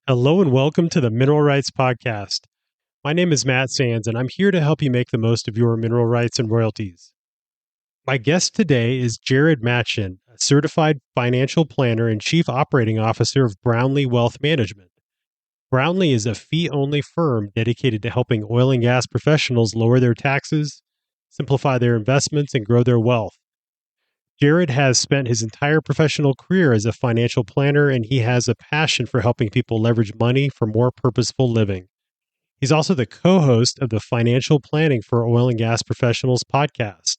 Hello and welcome to the Mineral Rights Podcast. My name is Matt Sands, and I'm here to help you make the most of your mineral rights and royalties. My guest today is Jared Machen, a certified financial planner and chief operating officer of Brownlee Wealth Management. Brownlee is a fee-only firm dedicated to helping oil and gas professionals lower their taxes, simplify their investments, and grow their wealth. Jared has spent his entire professional career as a financial planner, and he has a passion for helping people leverage money for more purposeful living. He's also the co-host of the Financial Planning for Oil and Gas Professionals podcast.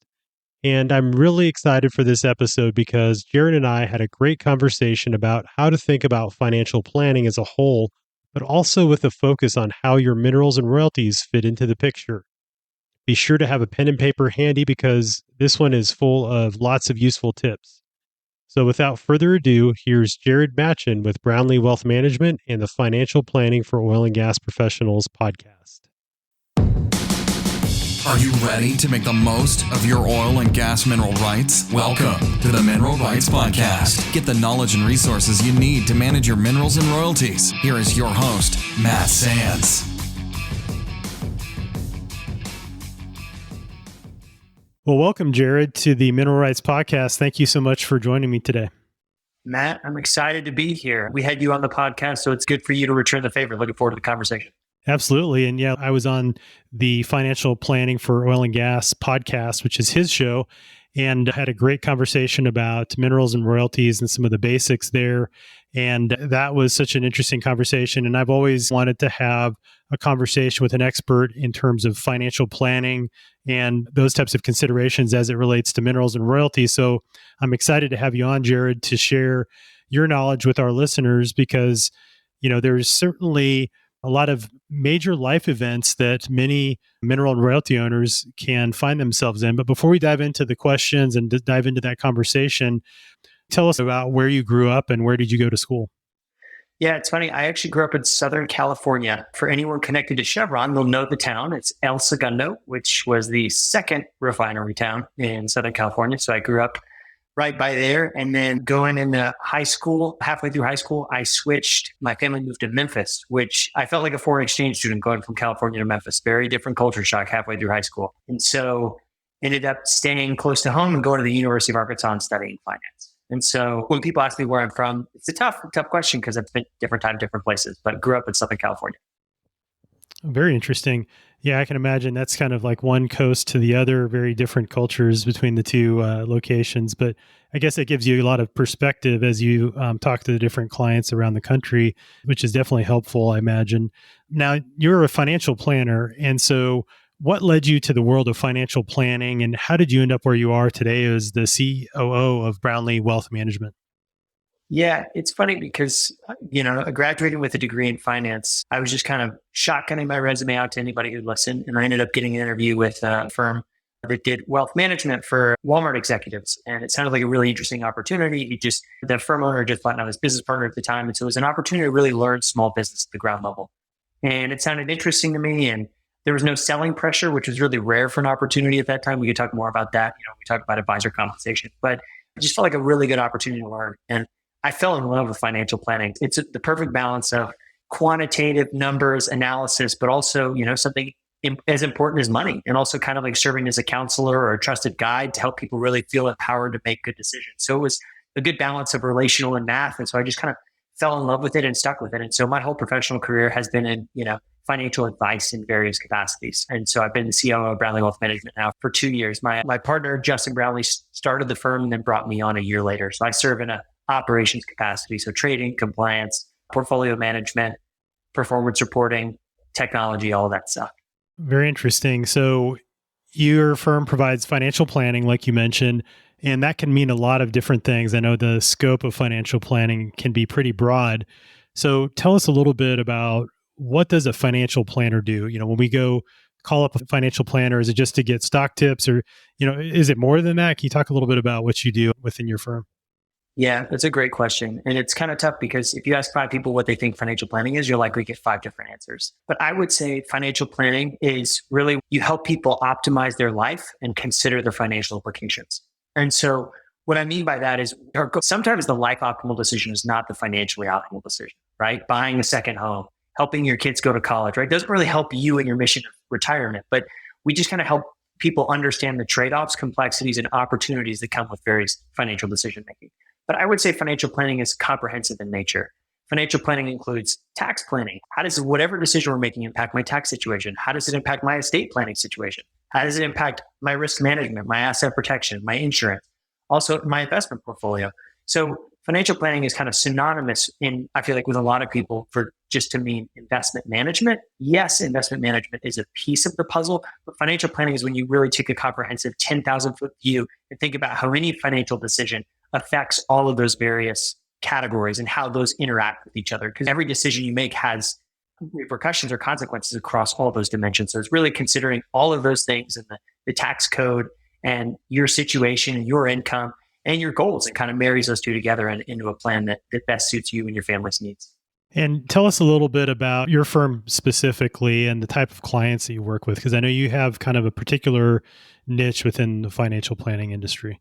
And I'm really excited for this episode because Jared and I had a great conversation about how to think about financial planning as a whole, but also with a focus on how your minerals and royalties fit into the picture. Be sure to have a pen and paper handy because this one is full of lots of useful tips. So without further ado, here's Jared Machen with Brownlee Wealth Management and the Financial Planning for Oil and Gas Professionals podcast. Are you ready to make the most of your oil and gas mineral rights? Welcome to the Mineral Rights Podcast. Get the knowledge and resources you need to manage your minerals and royalties. Here is your host, Matt Sands. Well, welcome, Jared, to the Mineral Rights Podcast. Thank you so much for joining me today. Matt, I'm excited to be here. We had you on the podcast, so it's good for you to return the favor. Looking forward to the conversation. Absolutely. And yeah, I was on the Financial Planning for Oil and Gas podcast, which is his show, and had a great conversation about minerals and royalties and some of the basics there. And that was such an interesting conversation. And I've always wanted to have a conversation with an expert in terms of financial planning and those types of considerations as it relates to minerals and royalties. So I'm excited to have you on, Jared, to share your knowledge with our listeners because, there's certainly a lot of major life events that many mineral and royalty owners can find themselves in. But before we dive into the questions and dive into that conversation, tell us about where you grew up and where did you go to school? Yeah, it's funny. I actually grew up in Southern California. For anyone connected to Chevron, they'll know the town. It's El Segundo, which was the second refinery town in Southern California. So I grew up right by there. And then going into high school, halfway through high school, I switched. My family moved to Memphis, which I felt like a foreign exchange student going from California to Memphis. Very different culture shock halfway through high school. And so ended up staying close to home and going to the University of Arkansas and studying finance. And so when people ask me where I'm from, it's a tough question because I've been different time, different places, but grew up in Southern California. Very interesting. Yeah, I can imagine that's kind of like one coast to the other, very different cultures between the two locations. But I guess it gives you a lot of perspective as you talk to the different clients around the country, which is definitely helpful, I imagine. Now, you're a financial planner. And so what led you to the world of financial planning and how did you end up where you are today as the COO of Brownlee Wealth Management? Yeah, it's funny because, graduating with a degree in finance, I was just kind of shotgunning my resume out to anybody who'd listen. And I ended up getting an interview with a firm that did wealth management for Walmart executives. And it sounded like a really interesting opportunity. The firm owner just flattened out his business partner at the time. And so it was an opportunity to really learn small business at the ground level. And it sounded interesting to me. And there was no selling pressure, which was really rare for an opportunity at that time. We could talk more about that. We talk about advisor compensation, but it just felt like a really good opportunity to learn. And I fell in love with financial planning. It's the perfect balance of quantitative numbers analysis, but also, something as important as money, and also kind of like serving as a counselor or a trusted guide to help people really feel empowered to make good decisions. So it was a good balance of relational and math. And so I just kind of fell in love with it and stuck with it. And so my whole professional career has been in, financial advice in various capacities. And so I've been the COO of Brownlee Wealth Management now for 2 years. My partner, Justin Brownlee, started the firm and then brought me on a year later. So I serve in a operations capacity. So trading, compliance, portfolio management, performance reporting, technology, all that stuff. Very interesting. So your firm provides financial planning, like you mentioned, and that can mean a lot of different things. I know the scope of financial planning can be pretty broad. So tell us a little bit about what does a financial planner do? When we go call up a financial planner, is it just to get stock tips or, is it more than that? Can you talk a little bit about what you do within your firm? Yeah, that's a great question. And it's kind of tough because if you ask 5 people what they think financial planning is, you'll likely get 5 different answers. But I would say financial planning is really you help people optimize their life and consider their financial implications. And so what I mean by that is sometimes the life optimal decision is not the financially optimal decision. right? Buying a second home, helping your kids go to college, right? Doesn't really help you in your mission of retirement, but we just kind of help people understand the trade-offs, complexities, and opportunities that come with various financial decision making. But I would say financial planning is comprehensive in nature. Financial planning includes tax planning. How does whatever decision we're making impact my tax situation? How does it impact my estate planning situation? How does it impact my risk management, my asset protection, my insurance, also my investment portfolio? So financial planning is kind of synonymous in, I feel like, with a lot of people for just to mean investment management. Yes, investment management is a piece of the puzzle, but financial planning is when you really take a comprehensive 10,000 foot view and think about how any financial decision affects all of those various categories and how those interact with each other. Because every decision you make has repercussions or consequences across all those dimensions. So it's really considering all of those things and the tax code and your situation and your income and your goals, and kind of marries those two together and into a plan that best suits you and your family's needs. And tell us a little bit about your firm specifically and the type of clients that you work with, because I know you have kind of a particular niche within the financial planning industry.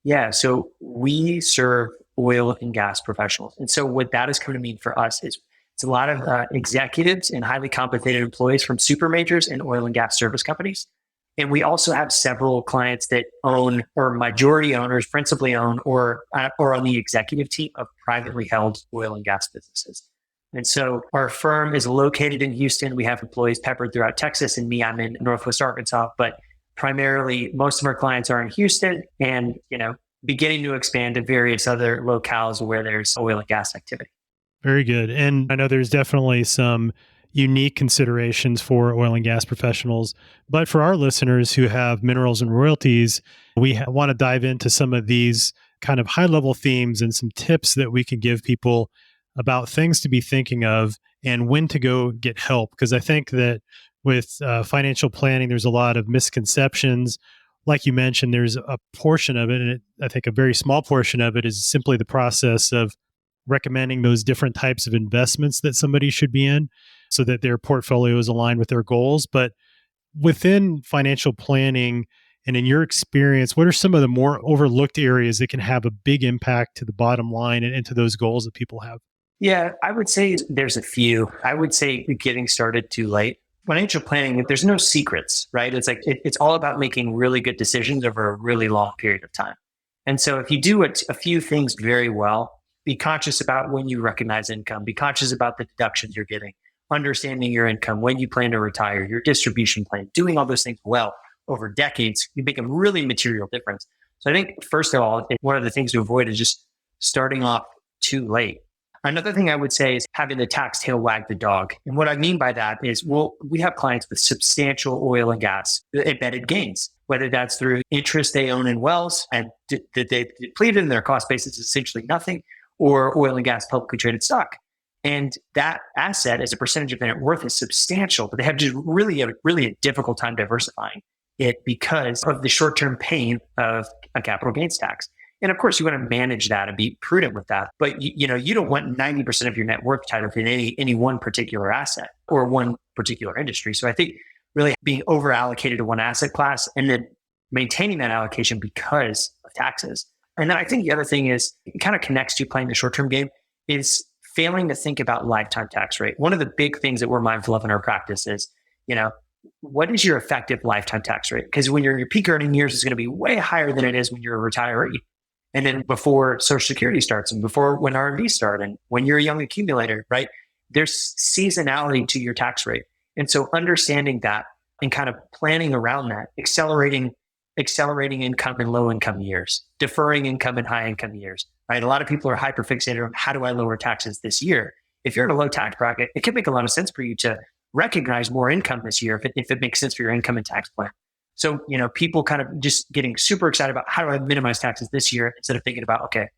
Yeah, so we serve oil and gas professionals. And so what that is going to mean for us is it's a lot of executives and highly compensated employees from super majors and oil and gas service companies. And we also have several clients that own, or majority owners, principally own, or on the executive team of privately held oil and gas businesses. And so our firm is located in Houston. We have employees peppered throughout Texas, and me, I'm in Northwest Arkansas. But primarily, most of our clients are in Houston, and beginning to expand to various other locales where there's oil and gas activity. Very good. And I know there's definitely some unique considerations for oil and gas professionals. But for our listeners who have minerals and royalties, we want to dive into some of these kind of high level themes and some tips that we can give people about things to be thinking of and when to go get help. Because I think that with financial planning, there's a lot of misconceptions. Like you mentioned, there's a portion of it, and I think a very small portion of it is simply the process of recommending those different types of investments that somebody should be in so that their portfolio is aligned with their goals. But within financial planning and in your experience, what are some of the more overlooked areas that can have a big impact to the bottom line and to those goals that people have? Yeah, I would say there's a few. I would say getting started too late. Financial planning, there's no secrets, right? It's like it's all about making really good decisions over a really long period of time. And so if you do a few things very well, be conscious about when you recognize income, be conscious about the deductions you're getting, understanding your income, when you plan to retire, your distribution plan, doing all those things well over decades, you make a really material difference. So I think, first of all, one of the things to avoid is just starting off too late. Another thing I would say is having the tax tail wag the dog. And what I mean by that is, we have clients with substantial oil and gas embedded gains, whether that's through interest they own in wells and that they depleted in their cost basis is essentially nothing, or oil and gas publicly traded stock. And that asset as a percentage of their net worth is substantial, but they have just really a difficult time diversifying it because of the short-term pain of a capital gains tax. And of course, you want to manage that and be prudent with that. But you don't want 90% of your net worth tied up in any one particular asset or one particular industry. So I think really being over allocated to one asset class and then maintaining that allocation because of taxes. And then I think the other thing is, it kind of connects to playing the short-term game, is failing to think about lifetime tax rate. One of the big things that we're mindful of in our practice is, what is your effective lifetime tax rate? Because when you're in your peak earning years, it's going to be way higher than it is when you're a retiree. And then before Social Security starts and before when R&D start and when you're a young accumulator, right? There's seasonality to your tax rate. And so understanding that and kind of planning around that, accelerating income in low income years, deferring income in high income years, right? A lot of people are hyper fixated on how do I lower taxes this year? If you're in a low tax bracket, it can make a lot of sense for you to recognize more income this year if it makes sense for your income and tax plan. So, people kind of just getting super excited about how do I minimize taxes this year instead of thinking about, okay,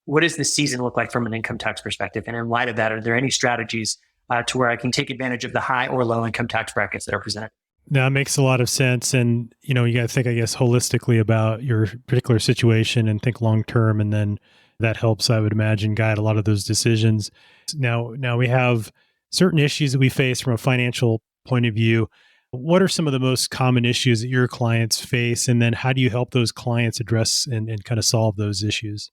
what does this season look like from an income tax perspective? And in light of that, are there any strategies to where I can take advantage of the high or low income tax brackets that are presented? That makes a lot of sense. And, you got to think, I guess, holistically about your particular situation and think long term. And then that helps, I would imagine, guide a lot of those decisions. Now we have certain issues that we face from a financial point of view. What are some of the most common issues that your clients face? And then how do you help those clients address and kind of solve those issues?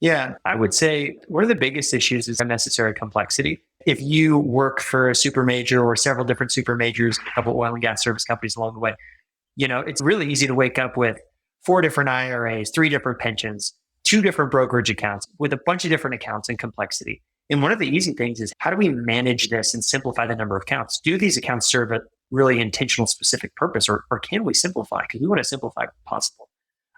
Yeah, I would say one of the biggest issues is unnecessary complexity. If you work for a super major or several different super majors, a couple oil and gas service companies along the way, it's really easy to wake up with 4 different IRAs, 3 different pensions, 2 different brokerage accounts with a bunch of different accounts and complexity. And one of the easy things is how do we manage this and simplify the number of accounts? Do these accounts serve a really intentional specific purpose or can we simplify? Because we want to simplify if possible.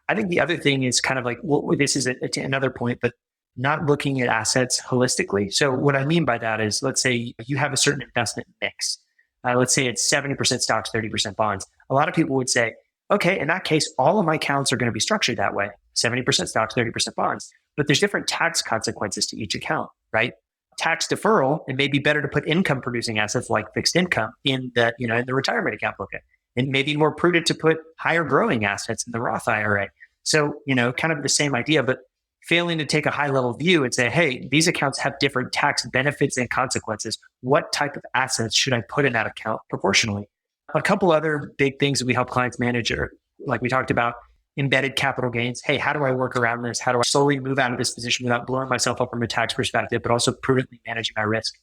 I think the other thing is kind of like, well, this is another point, but not looking at assets holistically. So what I mean by that is, let's say you have a certain investment mix. Let's say it's 70% stocks, 30% bonds. A lot of people would say, okay, in that case, all of my accounts are going to be structured that way. 70% stocks, 30% bonds. But there's different tax consequences to each account, right? Tax deferral, it may be better to put income producing assets like fixed income in the retirement account bucket. It may be more prudent to put higher growing assets in the Roth IRA. So, kind of the same idea, but failing to take a high level view and say, hey, these accounts have different tax benefits and consequences. What type of assets should I put in that account proportionally? A couple other big things that we help clients manage are, like we talked about, embedded capital gains. Hey, how do I work around this? How do I slowly move out of this position without blowing myself up from a tax perspective, but also prudently managing my risk?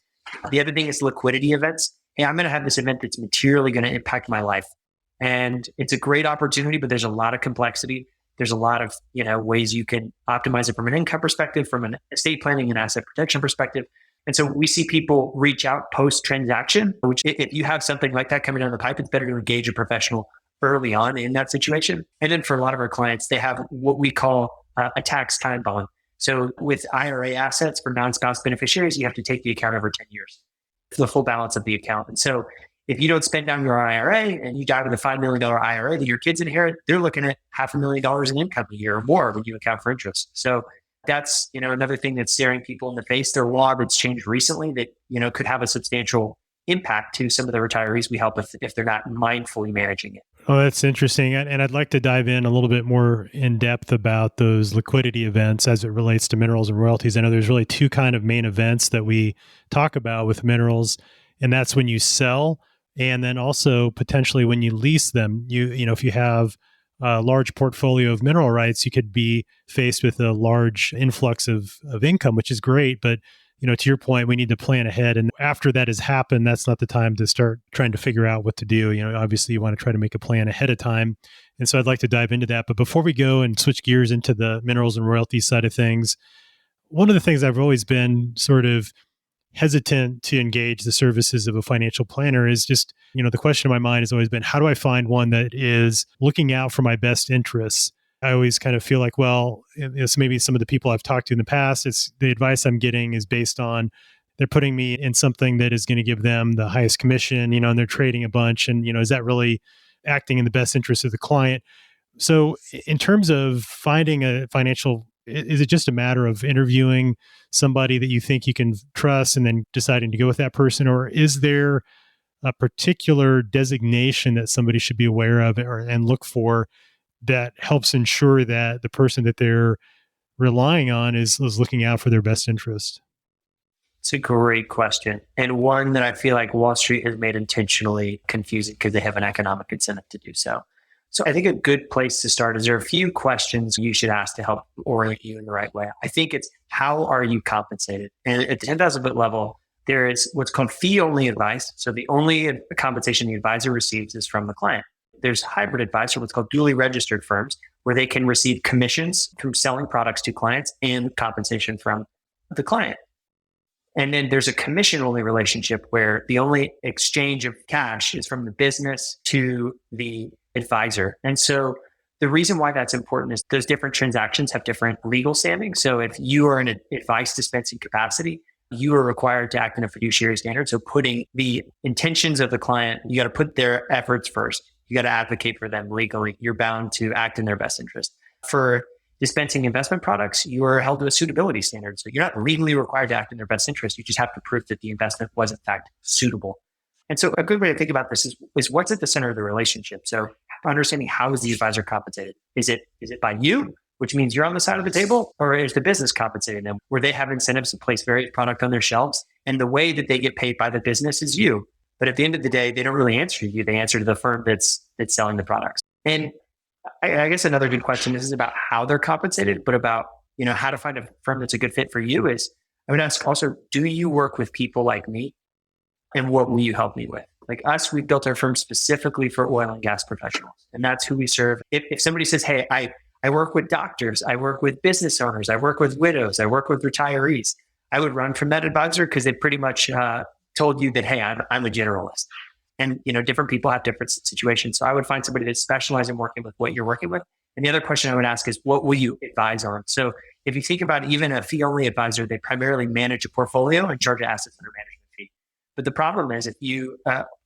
The other thing is liquidity events. Hey, I'm going to have this event that's materially going to impact my life. And it's a great opportunity, but there's a lot of complexity. There's a lot of ways you can optimize it from an income perspective, from an estate planning and asset protection perspective. And so we see people reach out post-transaction, which if you have something like that coming down the pipe, it's better to engage a professional early on in that situation. And then for a lot of our clients, they have what we call a tax time bond. So with IRA assets for non-spouse beneficiaries, you have to take the account over 10 years for the full balance of the account. And so if you don't spend down your IRA and you die with a $5 million IRA that your kids inherit, they're looking at $500,000 in income a year or more when you account for interest. So that's, another thing that's staring people in the face. There's a law that's changed recently that, could have a substantial impact to some of the retirees we help with if they're not mindfully managing it. Oh, that's interesting. And I'd like to dive in a little bit more in depth about those liquidity events as it relates to minerals and royalties. I know there's really two kind of main events that we talk about with minerals, and that's when you sell, and then also potentially when you lease them. If you have a large portfolio of mineral rights, you could be faced with a large influx of income, which is great. But, to your point, we need to plan ahead. And after that has happened, that's not the time to start trying to figure out what to do. Obviously you want to try to make a plan ahead of time. And so I'd like to dive into that. But before we go and switch gears into the minerals and royalties side of things, one of the things I've always been sort of hesitant to engage the services of a financial planner is just, the question in my mind has always been, how do I find one that is looking out for my best interests? I always kind of feel like, well, it's maybe some of the people I've talked to in the past, it's the advice I'm getting is based on they're putting me in something that is going to give them the highest commission, and they're trading a bunch. And, is that really acting in the best interest of the client? So in terms of finding a financial, is it just a matter of interviewing somebody that you think you can trust and then deciding to go with that person? Or is there a particular designation that somebody should be aware of and look for that helps ensure that the person that they're relying on is looking out for their best interest? It's a great question. And one that I feel like Wall Street has made intentionally confusing because they have an economic incentive to do so. So I think a good place to start is there are a few questions you should ask to help orient you in the right way. I think it's, how are you compensated? And at the 10,000 foot level, there is what's called fee only advice. So the only compensation the advisor receives is from the client. There's hybrid advice, or what's called duly registered firms, where they can receive commissions from selling products to clients and compensation from the client. And then there's a commission only relationship where the only exchange of cash is from the business to the advisor. And so the reason why that's important is those different transactions have different legal standing. So if you are in an advice dispensing capacity, you are required to act in a fiduciary standard. So putting the intentions of the client, you got to put their efforts first. You got to advocate for them legally. You're bound to act in their best interest. For dispensing investment products, you are held to a suitability standard. So you're not legally required to act in their best interest. You just have to prove that the investment was in fact suitable. And so a good way to think about this is what's at the center of the relationship. So understanding, how is the advisor compensated? Is it by you, which means you're on the side of the table, or is the business compensating them, where they have incentives to place various product on their shelves? And the way that they get paid by the business is you. But at the end of the day, they don't really answer to you. They answer to the firm that's selling the products. And I guess another good question, this is about how they're compensated, but about how to find a firm that's a good fit for you is I would ask also, do you work with people like me? And what will you help me with? Like us, we built our firm specifically for oil and gas professionals. And that's who we serve. If somebody says, hey, I work with doctors, I work with business owners, I work with widows, I work with retirees, I would run from that advisor because they pretty much told you that, hey, I'm a generalist. And different people have different situations. So I would find somebody that specializes in working with what you're working with. And the other question I would ask is, what will you advise on? So if you think about even a fee-only advisor, they primarily manage a portfolio and charge an assets under management fee. But the problem is if you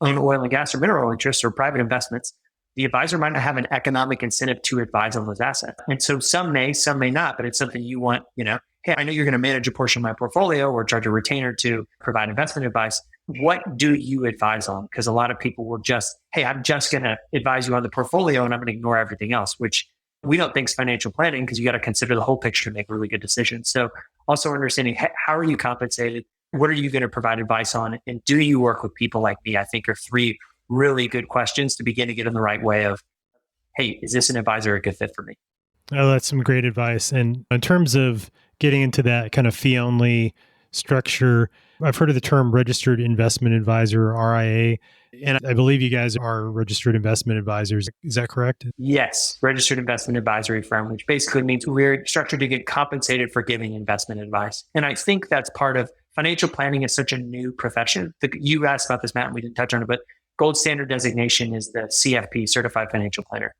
own oil and gas or mineral interests or private investments, the advisor might not have an economic incentive to advise on those assets. And so some may not, but it's something you want, hey, I know you're going to manage a portion of my portfolio or charge a retainer to provide investment advice. What do you advise on? Because a lot of people will just, hey, I'm just going to advise you on the portfolio and I'm going to ignore everything else, which we don't think is financial planning because you got to consider the whole picture to make really good decisions. So also understanding how are you compensated? What are you going to provide advice on? And do you work with people like me? I think are three really good questions to begin to get in the right way of, hey, is this an advisor a good fit for me? Oh, that's some great advice. And in terms of getting into that kind of fee-only structure, I've heard of the term registered investment advisor, RIA, and I believe you guys are registered investment advisors. Is that correct? Yes, registered investment advisory firm, which basically means we're structured to get compensated for giving investment advice. And I think that's part of financial planning is such a new profession. You asked about this, Matt, and we didn't touch on it, but gold standard designation is the CFP, Certified Financial Planner.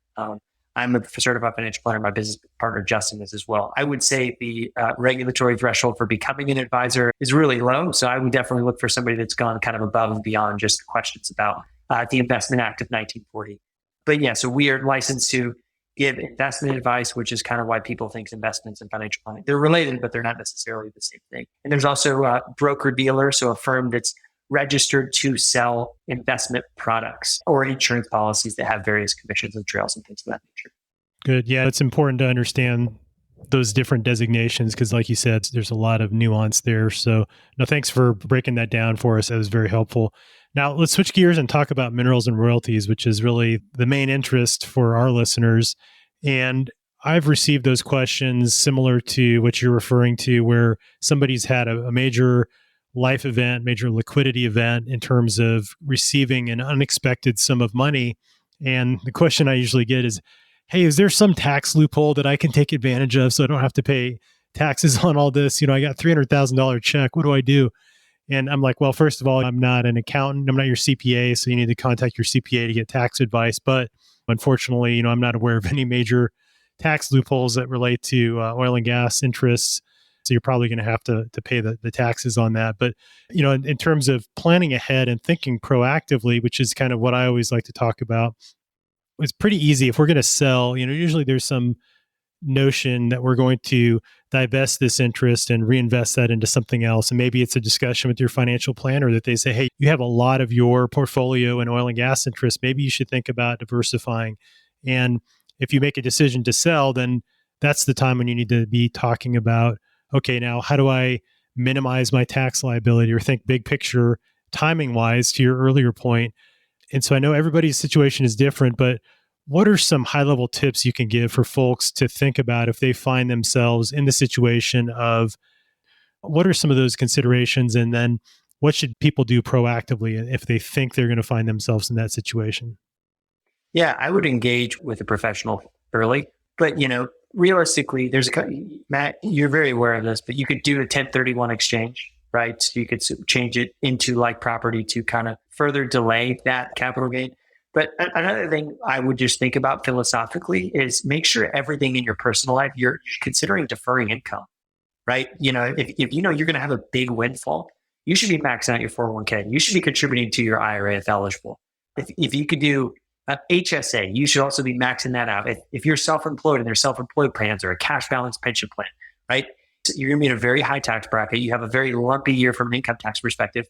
I'm a certified financial planner. My business partner, Justin, is as well. I would say the regulatory threshold for becoming an advisor is really low. So I would definitely look for somebody that's gone kind of above and beyond just questions about the Investment Act of 1940. But yeah, so we are licensed to give investment advice, which is kind of why people think investments and financial planning. They're related, but they're not necessarily the same thing. And there's also a broker-dealer, so a firm that's registered to sell investment products or insurance policies that have various commissions and trails and things of that nature. Good. Yeah, it's important to understand those different designations because like you said, there's a lot of nuance there. So no, thanks for breaking that down for us. That was very helpful. Now let's switch gears and talk about minerals and royalties, which is really the main interest for our listeners. And I've received those questions similar to what you're referring to, where somebody's had a major life event, major liquidity event in terms of receiving an unexpected sum of money. And the question I usually get is, hey, is there some tax loophole that I can take advantage of so I don't have to pay taxes on all this? I got $300,000 check. What do I do? And I'm like, well, first of all, I'm not an accountant. I'm not your CPA. So you need to contact your CPA to get tax advice. But unfortunately, I'm not aware of any major tax loopholes that relate to oil and gas interests. So you're probably going to have to pay the taxes on that. But, in terms of planning ahead and thinking proactively, which is kind of what I always like to talk about, it's pretty easy. If we're going to sell, usually there's some notion that we're going to divest this interest and reinvest that into something else. And maybe it's a discussion with your financial planner that they say, hey, you have a lot of your portfolio in oil and gas interests. Maybe you should think about diversifying. And if you make a decision to sell, then that's the time when you need to be talking about, okay, now how do I minimize my tax liability or think big picture timing wise to your earlier point. And so I know everybody's situation is different, but what are some high level tips you can give for folks to think about if they find themselves in the situation of what are some of those considerations? And then what should people do proactively if they think they're going to find themselves in that situation? Yeah, I would engage with a professional early, but realistically, Matt, you're very aware of this, but you could do a 1031 exchange, right? So you could change it into like property to kind of further delay that capital gain. But another thing I would just think about philosophically is make sure everything in your personal life, you're considering deferring income, right? If you know you're going to have a big windfall, you should be maxing out your 401k. You should be contributing to your IRA if eligible. If you could do HSA, you should also be maxing that out. If you're self-employed and there's self-employed plans or a cash balance pension plan, right? So you're going to be in a very high tax bracket. You have a very lumpy year from an income tax perspective.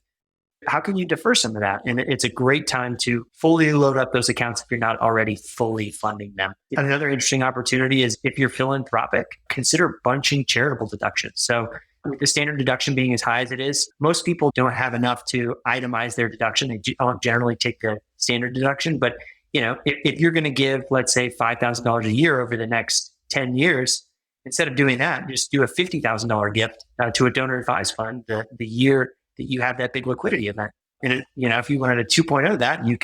How can you defer some of that? And it's a great time to fully load up those accounts if you're not already fully funding them. Another interesting opportunity is if you're philanthropic, consider bunching charitable deductions. So with the standard deduction being as high as it is, most people don't have enough to itemize their deduction. They don't generally take the standard deduction. But if you're going to give, let's say, $5,000 a year over the next 10 years, Instead of doing that, just do a $50,000 gift to a donor advised fund the year that you have that big liquidity event. And if you wanted a 2.0 of that, you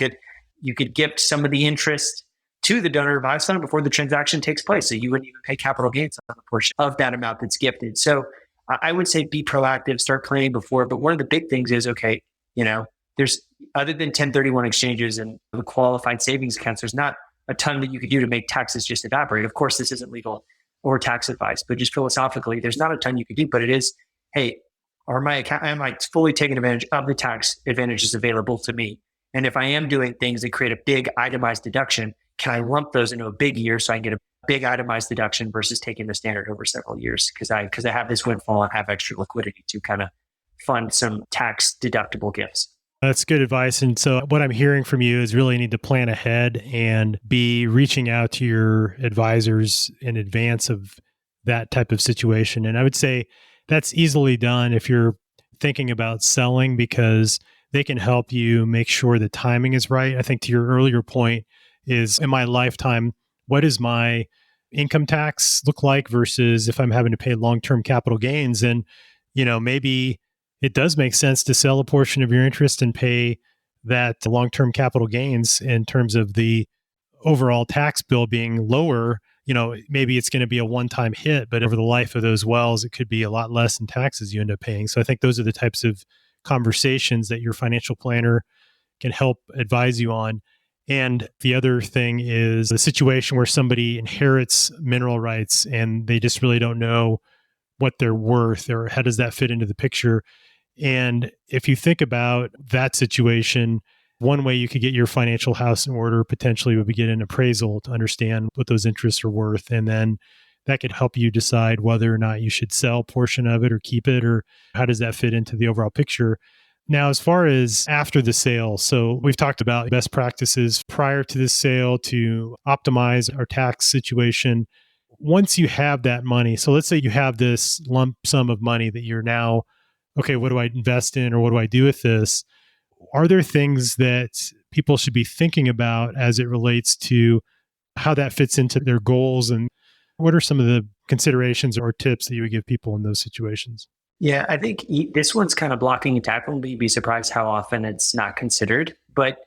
could gift some of the interest to the donor advised fund before the transaction takes place. So you wouldn't even pay capital gains on a portion of that amount that's gifted. So I would say be proactive, start planning before. But one of the big things is, there's, other than 1031 exchanges and the qualified savings accounts, there's not a ton that you could do to make taxes just evaporate. Of course, this isn't legal or tax advice, but just philosophically, there's not a ton you could do. But it is, hey, am I fully taking advantage of the tax advantages available to me? And if I am doing things that create a big itemized deduction, can I lump those into a big year so I can get a big itemized deduction versus taking the standard over several years? Because I have this windfall and have extra liquidity to kind of fund some tax deductible gifts. That's good advice. And so what I'm hearing from you is really need to plan ahead and be reaching out to your advisors in advance of that type of situation. And I would say that's easily done if you're thinking about selling, because they can help you make sure the timing is right. I think to your earlier point is, in my lifetime, what does my income tax look like versus if I'm having to pay long-term capital gains? And, maybe it does make sense to sell a portion of your interest and pay that long-term capital gains in terms of the overall tax bill being lower. Maybe it's going to be a one-time hit, but over the life of those wells, it could be a lot less in taxes you end up paying. So I think those are the types of conversations that your financial planner can help advise you on. And the other thing is the situation where somebody inherits mineral rights and they just really don't know what they're worth, or how does that fit into the picture. And if you think about that situation, one way you could get your financial house in order potentially would be get an appraisal to understand what those interests are worth. And then that could help you decide whether or not you should sell a portion of it or keep it, or how does that fit into the overall picture. Now, as far as after the sale, so we've talked about best practices prior to the sale to optimize our tax situation. Once you have that money, so let's say you have this lump sum of money that you're now, okay, what do I invest in, or what do I do with this? Are there things that people should be thinking about as it relates to how that fits into their goals? And what are some of the considerations or tips that you would give people in those situations? Yeah, I think this one's kind of blocking and tackling, but you'd be surprised how often it's not considered. But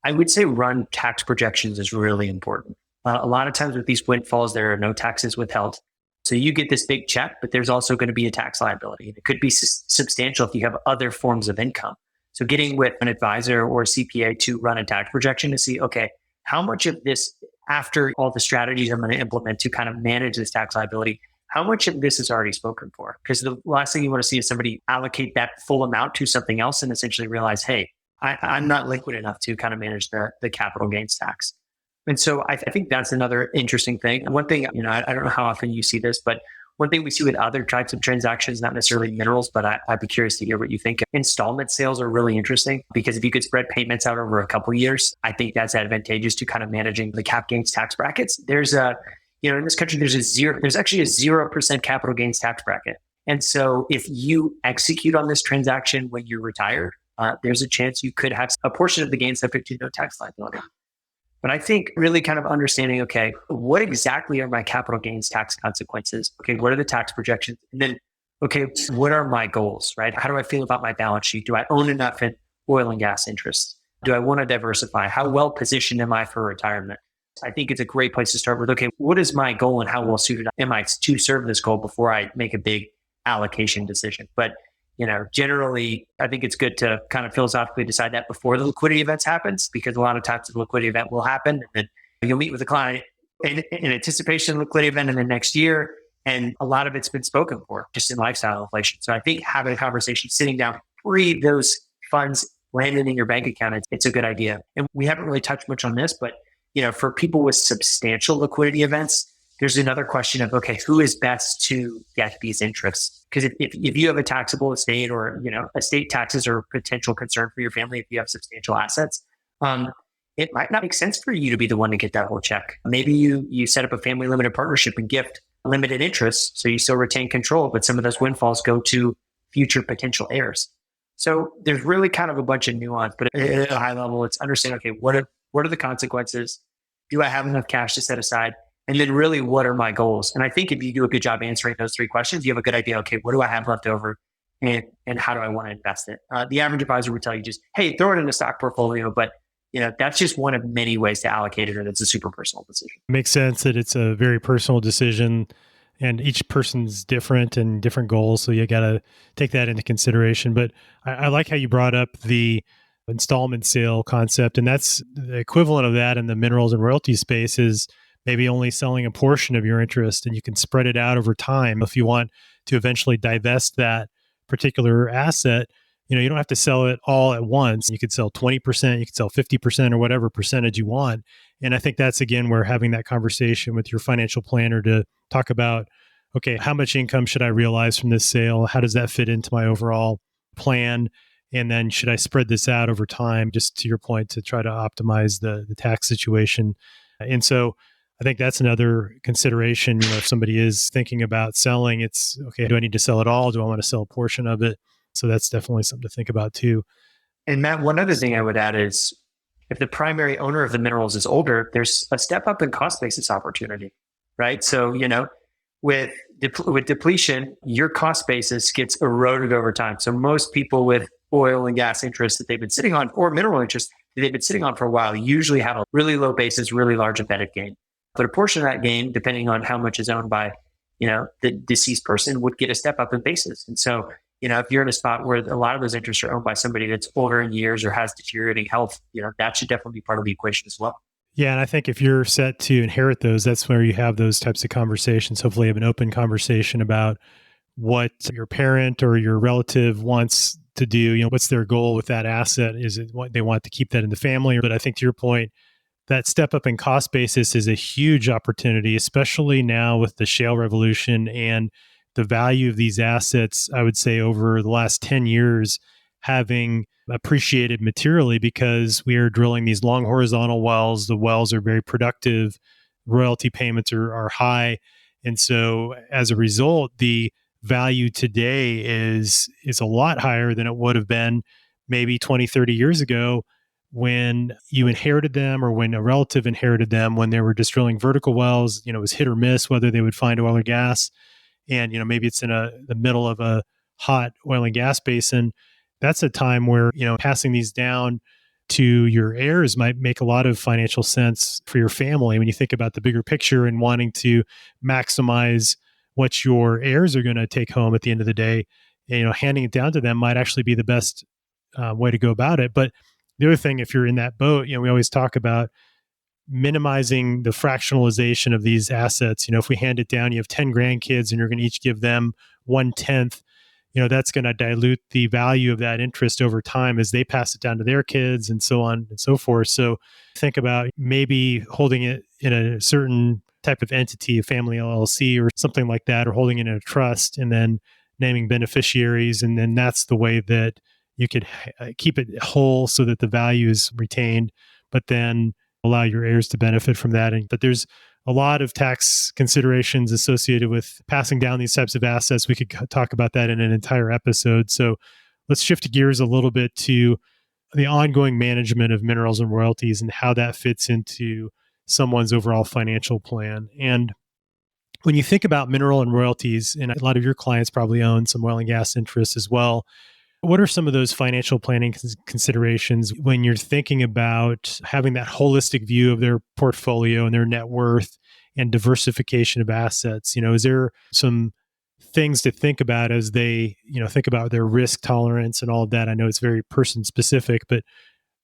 I would say run tax projections is really important. A lot of times with these windfalls, there are no taxes withheld. So you get this big check, but there's also going to be a tax liability. And it could be substantial if you have other forms of income. So getting with an advisor or a CPA to run a tax projection to see, okay, how much of this, after all the strategies I'm going to implement to kind of manage this tax liability, how much of this is already spoken for? Because the last thing you want to see is somebody allocate that full amount to something else and essentially realize, hey, I'm not liquid enough to kind of manage the capital gains tax. And so I think that's another interesting thing. And one thing, I don't know how often you see this, but one thing we see with other types of transactions, not necessarily minerals, but I'd be curious to hear what you think. Installment sales are really interesting because if you could spread payments out over a couple of years, I think that's advantageous to kind of managing the cap gains tax brackets. There's in this country, there's actually a 0% capital gains tax bracket. And so if you execute on this transaction when you're retired, there's a chance you could have a portion of the gain subject to no tax liability. But I think really kind of understanding, okay, what exactly are my capital gains tax consequences? Okay, what are the tax projections? And then, okay, what are my goals, right? How do I feel about my balance sheet? Do I own enough in oil and gas interests? Do I want to diversify? How well positioned am I for retirement? I think it's a great place to start with, okay, what is my goal and how well suited am I to serve this goal before I make a big allocation decision? But generally, I think it's good to kind of philosophically decide that before the liquidity events happens, because a lot of times the liquidity event will happen and then you'll meet with the client in anticipation of the liquidity event in the next year. And a lot of it's been spoken for just in lifestyle inflation. So I think having a conversation, sitting down, pre those funds landing in your bank account, it's a good idea. And we haven't really touched much on this, but for people with substantial liquidity events, there's another question of, okay, who is best to get these interests? Because if you have a taxable estate or, estate taxes are a potential concern for your family if you have substantial assets, it might not make sense for you to be the one to get that whole check. Maybe you set up a family limited partnership and gift limited interest, so you still retain control, but some of those windfalls go to future potential heirs. So there's really kind of a bunch of nuance, but at a high level, it's understanding, okay, what are the consequences? Do I have enough cash to set aside? And then really, what are my goals? And I think if you do a good job answering those three questions, you have a good idea. Okay, what do I have left over? And how do I want to invest it? The average advisor would tell you just, hey, throw it in a stock portfolio. But that's just one of many ways to allocate it, and it's a super personal decision. Makes sense that it's a very personal decision and each person's different and different goals. So you got to take that into consideration. But I like how you brought up the installment sale concept. And that's the equivalent of that in the minerals and royalty space is maybe only selling a portion of your interest, and you can spread it out over time. If you want to eventually divest that particular asset, you don't have to sell it all at once. You could sell 20%, you could sell 50% or whatever percentage you want. And I think that's, again, where having that conversation with your financial planner to talk about, okay, how much income should I realize from this sale? How does that fit into my overall plan? And then should I spread this out over time, just to your point, to try to optimize the tax situation? And so I think that's another consideration. If somebody is thinking about selling, it's, okay, do I need to sell it all? Do I want to sell a portion of it? So that's definitely something to think about too. And Matt, one other thing I would add is if the primary owner of the minerals is older, there's a step up in cost basis opportunity, right? So, with depletion, your cost basis gets eroded over time. So most people with oil and gas interests that they've been sitting on, or mineral interests that they've been sitting on for a while, usually have a really low basis, really large embedded gain. But a portion of that gain, depending on how much is owned by, the deceased person, would get a step up in basis. And so, if you're in a spot where a lot of those interests are owned by somebody that's older in years or has deteriorating health, that should definitely be part of the equation as well. Yeah. And I think if you're set to inherit those, that's where you have those types of conversations. Hopefully have an open conversation about what your parent or your relative wants to do. What's their goal with that asset? Is it what they want to keep that in the family? But I think to your point, that step up in cost basis is a huge opportunity, especially now with the shale revolution and the value of these assets, I would say over the last 10 years, having appreciated materially because we are drilling these long horizontal wells. The wells are very productive. Royalty payments are high. And so as a result, the value today is a lot higher than it would have been maybe 20, 30 years ago when you inherited them or when a relative inherited them, when they were just drilling vertical wells. It was hit or miss whether they would find oil or gas. And, maybe it's in the middle of a hot oil and gas basin. That's a time where, passing these down to your heirs might make a lot of financial sense for your family when you think about the bigger picture and wanting to maximize what your heirs are going to take home at the end of the day. And, handing it down to them might actually be the best way to go about it. But the other thing, if you're in that boat, we always talk about minimizing the fractionalization of these assets. If we hand it down, you have 10 grandkids and you're going to each give them 1/10, that's going to dilute the value of that interest over time as they pass it down to their kids and so on and so forth. So think about maybe holding it in a certain type of entity, a family LLC or something like that, or holding it in a trust and then naming beneficiaries. And then that's the way that you could keep it whole so that the value is retained, but then allow your heirs to benefit from that. But there's a lot of tax considerations associated with passing down these types of assets. We could talk about that in an entire episode. So let's shift gears a little bit to the ongoing management of minerals and royalties and how that fits into someone's overall financial plan. And when you think about mineral and royalties, and a lot of your clients probably own some oil and gas interests as well, what are some of those financial planning considerations when you're thinking about having that holistic view of their portfolio and their net worth and diversification of assets? Is there some things to think about as they, think about their risk tolerance and all of that? I know it's very person specific, but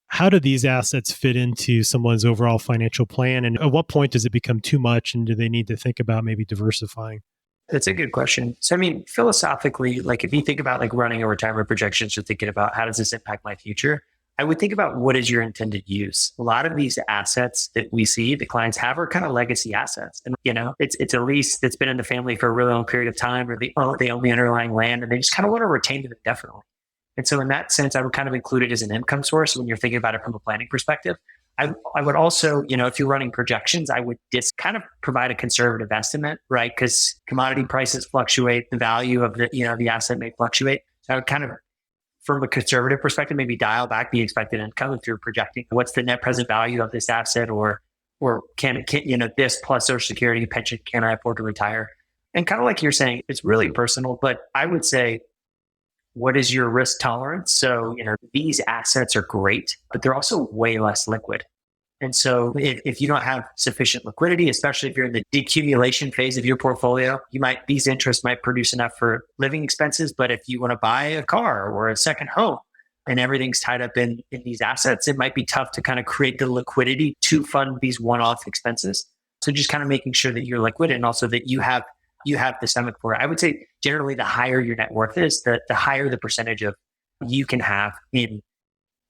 how do these assets fit into someone's overall financial plan? And at what point does it become too much? And do they need to think about maybe diversifying? That's a good question. So, philosophically, if you think about running a retirement projections, you're thinking about how does this impact my future? I would think about what is your intended use. A lot of these assets that we see the clients have are kind of legacy assets. And, it's a lease that's been in the family for a really long period of time, or they own the underlying land and they just kind of want to retain it indefinitely. And so in that sense, I would kind of include it as an income source when you're thinking about it from a planning perspective. I would also, if you're running projections, I would just kind of provide a conservative estimate, right? Because commodity prices fluctuate, the value of the asset may fluctuate. So I would kind of, from a conservative perspective, maybe dial back the expected income if you're projecting what's the net present value of this asset or or this plus Social Security, pension, can I afford to retire? And kind of like you're saying, it's really personal, but I would say, what is your risk tolerance? So, these assets are great, but they're also way less liquid. And so if you don't have sufficient liquidity, especially if you're in the decumulation phase of your portfolio, these interests might produce enough for living expenses. But if you want to buy a car or a second home and everything's tied up in these assets, it might be tough to kind of create the liquidity to fund these one-off expenses. So just kind of making sure that you're liquid and also that you have the stomach for it. I would say generally the higher your net worth is, the higher the percentage of you can have in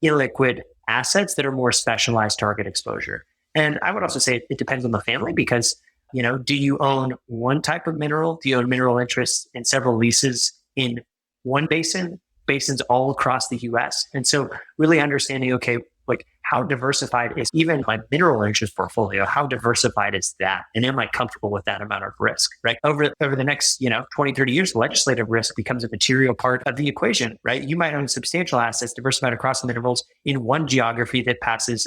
illiquid assets that are more specialized target exposure. And I would also say it depends on the family because, do you own one type of mineral? Do you own mineral interests in several leases in one basins all across the US? And so really understanding, okay, like how diversified is even my mineral interest portfolio? How diversified is that? And am I comfortable with that amount of risk, right? Over the next, 20, 30 years, legislative risk becomes a material part of the equation, right? You might own substantial assets diversified across the minerals in one geography that passes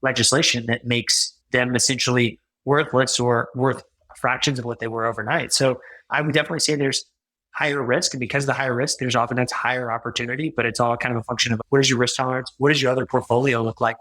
legislation that makes them essentially worthless or worth fractions of what they were overnight. So I would definitely say there's higher risk. And because of the higher risk, there's oftentimes higher opportunity, but it's all kind of a function of what is your risk tolerance? What does your other portfolio look like?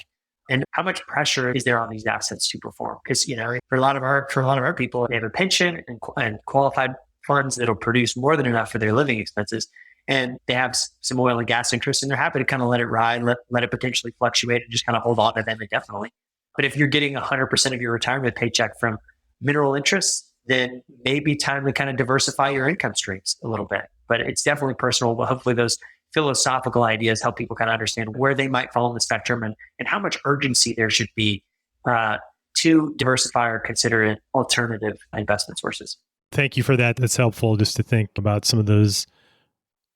And how much pressure is there on these assets to perform? Because, for a lot of our people, they have a pension and qualified funds that'll produce more than enough for their living expenses. And they have some oil and gas interests and they're happy to kind of let it ride, let it potentially fluctuate and just kind of hold on to them indefinitely. But if you're getting 100% of your retirement paycheck from mineral interests, then maybe time to kind of diversify your income streams a little bit. But it's definitely personal. But hopefully those philosophical ideas help people kind of understand where they might fall in the spectrum and how much urgency there should be to diversify or consider alternative investment sources. Thank you for that. That's helpful just to think about some of those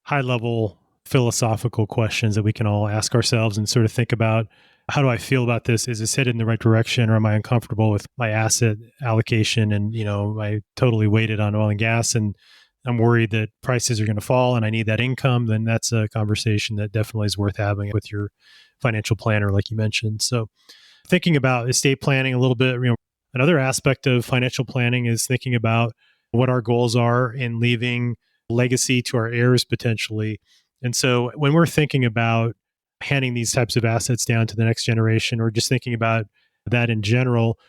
high-level philosophical questions that we can all ask ourselves and sort of think about, how do I feel about this? Is this headed in the right direction, or am I uncomfortable with my asset allocation? And, I totally weighted on oil and gas and I'm worried that prices are going to fall and I need that income. Then that's a conversation that definitely is worth having with your financial planner, like you mentioned. So thinking about estate planning a little bit, another aspect of financial planning is thinking about what our goals are in leaving legacy to our heirs potentially. And so when we're thinking about handing these types of assets down to the next generation, or just thinking about that in general,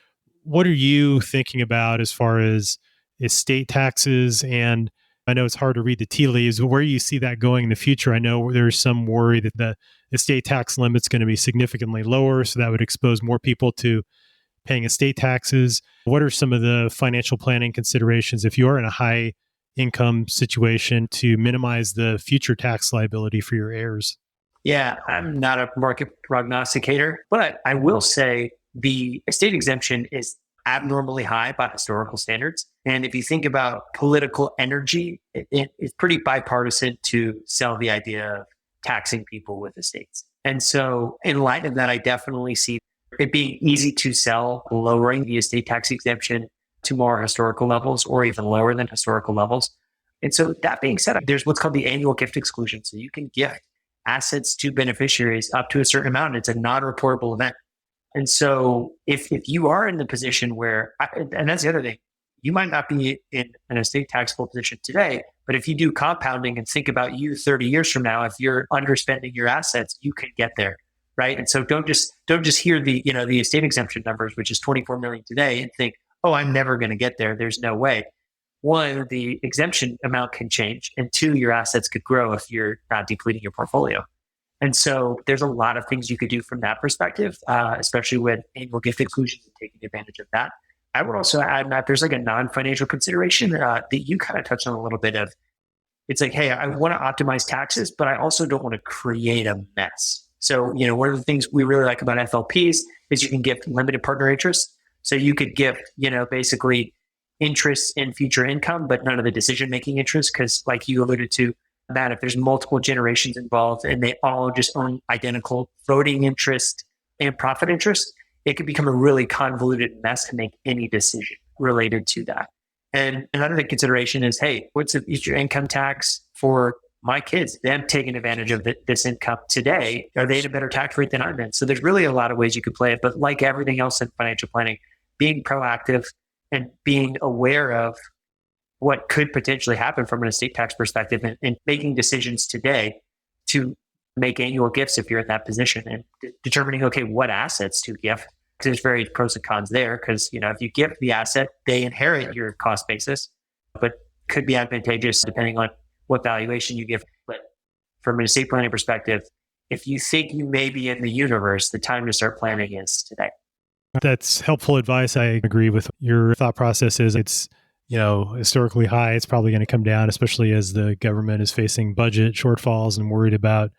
what are you thinking about as far as estate taxes? And I know it's hard to read the tea leaves, but where you see that going in the future? I know there's some worry that the estate tax limit's going to be significantly lower, so that would expose more people to paying estate taxes. What are some of the financial planning considerations if you're in a high income situation to minimize the future tax liability for your heirs? Yeah, I'm not a market prognosticator, but I will say the estate exemption is abnormally high by historical standards. And if you think about political energy, it's pretty bipartisan to sell the idea of taxing people with estates. And so in light of that, I definitely see it being easy to sell lowering the estate tax exemption to more historical levels or even lower than historical levels. And so that being said, there's what's called the annual gift exclusion. So you can gift assets to beneficiaries up to a certain amount. It's a non-reportable event. And so if you are in the position where, and that's the other thing, you might not be in an estate taxable position today, but if you do compounding and think about you 30 years from now, if you're underspending your assets, you can get there, right? And so don't just hear the estate exemption numbers, which is 24 million today, and think, oh, I'm never going to get there. There's no way. One, the exemption amount can change, and two, your assets could grow if you're not depleting your portfolio. And so there's a lot of things you could do from that perspective, especially with annual gift exclusions and taking advantage of that. I would also add, Matt, there's like a non-financial consideration that you kind of touched on a little bit of. It's like, hey, I want to optimize taxes, but I also don't want to create a mess. So, one of the things we really like about FLPs is you can gift limited partner interest. So you could gift, basically interest in future income, but none of the decision-making interest. Because like you alluded to, Matt, if there's multiple generations involved and they all just own identical voting interest and profit interest, it could become a really convoluted mess to make any decision related to that. And another consideration is, hey, what's the future income tax for my kids? Them taking advantage of this income today, are they at a better tax rate than I'm in? So there's really a lot of ways you could play it. But like everything else in financial planning, being proactive and being aware of what could potentially happen from an estate tax perspective and making decisions today to make annual gifts if you're in that position and determining, okay, what assets to gift. Because there's very pros and cons there because, if you gift the asset, they inherit your cost basis, but could be advantageous depending on what valuation you give. But from an estate planning perspective, if you think you may be in the universe, the time to start planning is today. That's helpful advice. I agree with your thought process. It's historically high. It's probably going to come down, especially as the government is facing budget shortfalls and worried about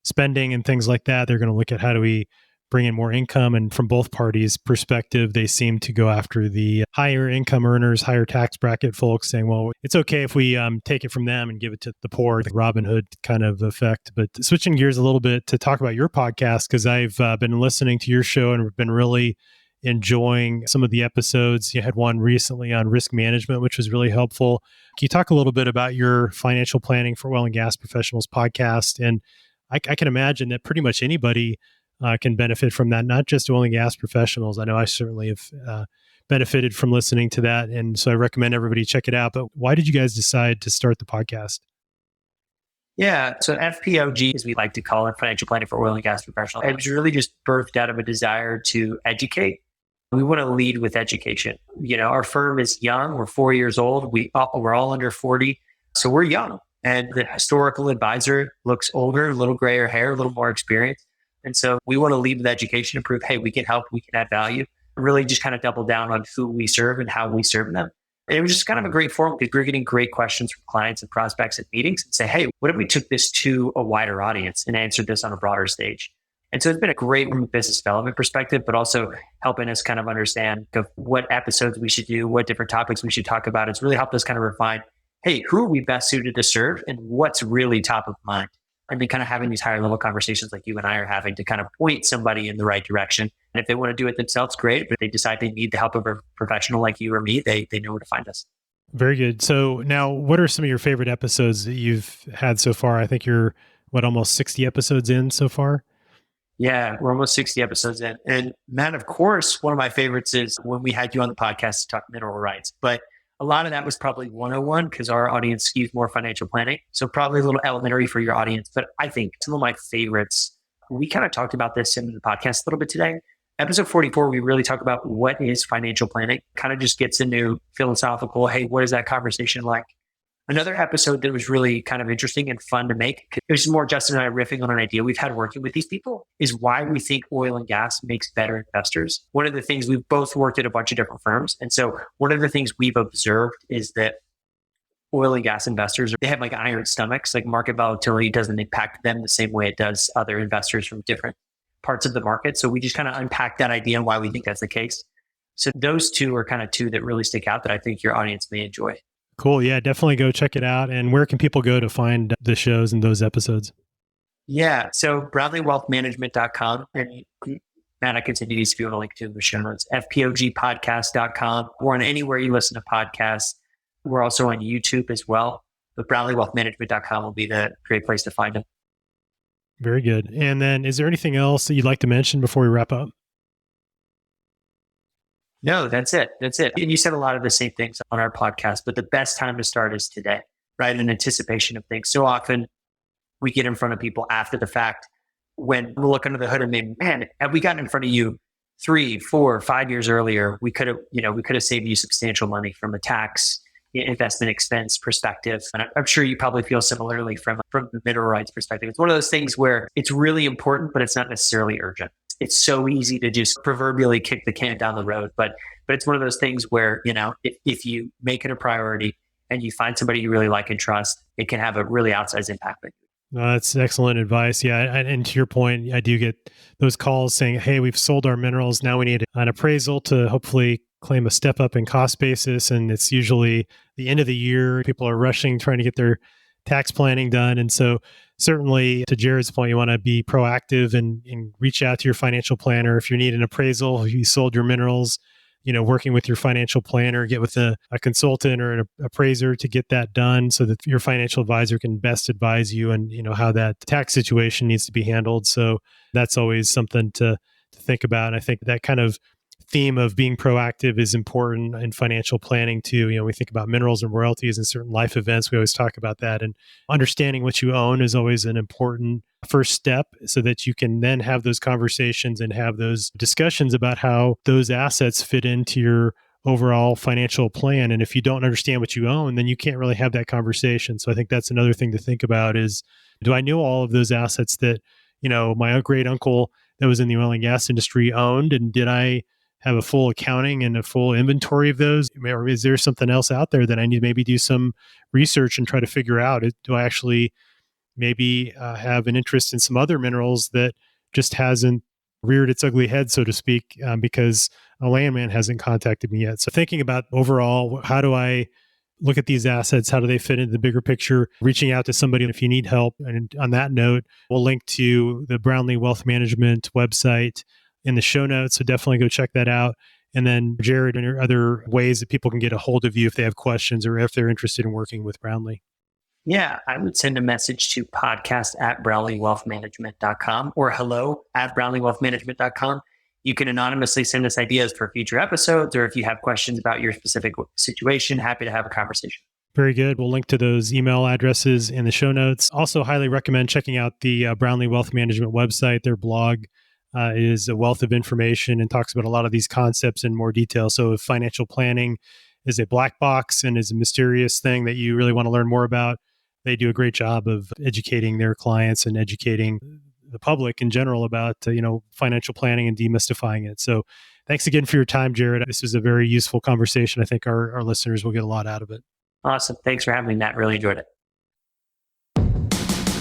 spending and things like that. They're going to look at how do we bring in more income. And from both parties' perspective, they seem to go after the higher income earners, higher tax bracket folks, saying, well, it's okay if we take it from them and give it to the poor, the Robin Hood kind of effect. But switching gears a little bit to talk about your podcast, because I've been listening to your show and been really enjoying some of the episodes. You had one recently on risk management, which was really helpful. Can you talk a little bit about your financial planning for oil and gas professionals podcast? And I can imagine that pretty much anybody can benefit from that, not just oil and gas professionals. I know I certainly have benefited from listening to that. And so I recommend everybody check it out. But why did you guys decide to start the podcast? Yeah. So FPOG, as we like to call it, financial planning for oil and gas professionals, it was really just birthed out of a desire to educate. We want to lead with education. Our firm is young. We're 4 years old. We're all under 40. So we're young. And the historical advisor looks older, a little grayer hair, a little more experienced. And so we want to lead with education and prove, hey, we can help, we can add value. Really just kind of double down on who we serve and how we serve them. And it was just kind of a great forum because we're getting great questions from clients and prospects at meetings and say, hey, what if we took this to a wider audience and answered this on a broader stage? And so it's been a great from a business development perspective, but also helping us kind of understand what episodes we should do, what different topics we should talk about. It's really helped us kind of refine, hey, who are we best suited to serve and what's really top of mind? And then kind of having these higher level conversations like you and I are having to kind of point somebody in the right direction. And if they want to do it themselves, great. But if they decide they need the help of a professional like you or me, they know where to find us. Very good. So now what are some of your favorite episodes that you've had so far? I think you're, almost 60 episodes in so far? Yeah, we're almost 60 episodes in. And man, of course, one of my favorites is when we had you on the podcast to talk mineral rights. But a lot of that was probably 101 because our audience skews more financial planning. So probably a little elementary for your audience. But I think some of my favorites, we kind of talked about this in the podcast a little bit today. Episode 44, we really talk about what is financial planning, kind of just gets into philosophical, hey, what is that conversation like? Another episode that was really kind of interesting and fun to make, it was more Justin and I riffing on an idea we've had working with these people, is why we think oil and gas makes better investors. One of the things, we've both worked at a bunch of different firms. And so one of the things we've observed is that oil and gas investors, they have like iron stomachs, like market volatility doesn't impact them the same way it does other investors from different parts of the market. So we just kind of unpack that idea and why we think that's the case. So those two are kind of two that really stick out that I think your audience may enjoy. Cool. Yeah, definitely go check it out. And where can people go to find the shows and those episodes? Yeah. So brownleewealthmanagement.com. And Matt, I can send you these if you want to link to the show notes. FPOGpodcast.com. We're on anywhere you listen to podcasts. We're also on YouTube as well. But brownleewealthmanagement.com will be the great place to find them. Very good. And then is there anything else that you'd like to mention before we wrap up? No, that's it. That's it. And you said a lot of the same things on our podcast, but the best time to start is today, right? In anticipation of things. So often we get in front of people after the fact when we look under the hood and maybe, man, had we gotten in front of you 3, 4, 5 years earlier, we could have saved you substantial money from a tax investment expense perspective. And I'm sure you probably feel similarly from the mineral rights perspective. It's one of those things where it's really important, but it's not necessarily urgent. It's so easy to just proverbially kick the can down the road. But it's one of those things where, if you make it a priority and you find somebody you really like and trust, it can have a really outsized impact. That's excellent advice. Yeah. And to your point, I do get those calls saying, hey, we've sold our minerals. Now we need an appraisal to hopefully claim a step up in cost basis. And it's usually the end of the year. People are rushing, trying to get their tax planning done. And so certainly to Jared's point, you want to be proactive and reach out to your financial planner. If you need an appraisal, if you sold your minerals, working with your financial planner, get with a consultant or an appraiser to get that done so that your financial advisor can best advise you and, how that tax situation needs to be handled. So that's always something to think about. And I think that kind of theme of being proactive is important in financial planning too. We think about minerals and royalties and certain life events. We always talk about that. And understanding what you own is always an important first step so that you can then have those conversations and have those discussions about how those assets fit into your overall financial plan. And if you don't understand what you own, then you can't really have that conversation. So I think that's another thing to think about is, do I know all of those assets that, my great uncle that was in the oil and gas industry owned? And did I have a full accounting and a full inventory of those? Or is there something else out there that I need to maybe do some research and try to figure out? Do I actually maybe have an interest in some other minerals that just hasn't reared its ugly head, so to speak, because a landman hasn't contacted me yet? So thinking about overall, how do I look at these assets? How do they fit into the bigger picture? Reaching out to somebody if you need help. And on that note, we'll link to the Brownlee Wealth Management website in the show notes. So definitely go check that out. And then Jared, and other ways that people can get a hold of you if they have questions or if they're interested in working with Brownlee. Yeah, I would send a message to podcast@brownleewealthmanagement.com or hello@brownleewealthmanagement.com. You can anonymously send us ideas for future episodes, or if you have questions about your specific situation, happy to have a conversation. Very good. We'll link to those email addresses in the show notes. Also, highly recommend checking out the Brownlee Wealth Management website. Their blog is a wealth of information and talks about a lot of these concepts in more detail. So if financial planning is a black box and is a mysterious thing that you really want to learn more about, they do a great job of educating their clients and educating the public in general about, financial planning and demystifying it. So thanks again for your time, Jared. This was a very useful conversation. I think our listeners will get a lot out of it. Awesome. Thanks for having me, Matt. Really enjoyed it.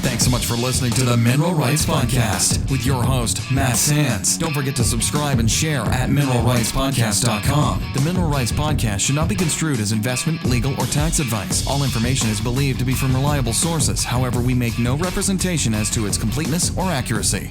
Thanks so much for listening to the Mineral Rights Podcast with your host, Matt Sands. Don't forget to subscribe and share at mineralrightspodcast.com. The Mineral Rights Podcast should not be construed as investment, legal, or tax advice. All information is believed to be from reliable sources. However, we make no representation as to its completeness or accuracy.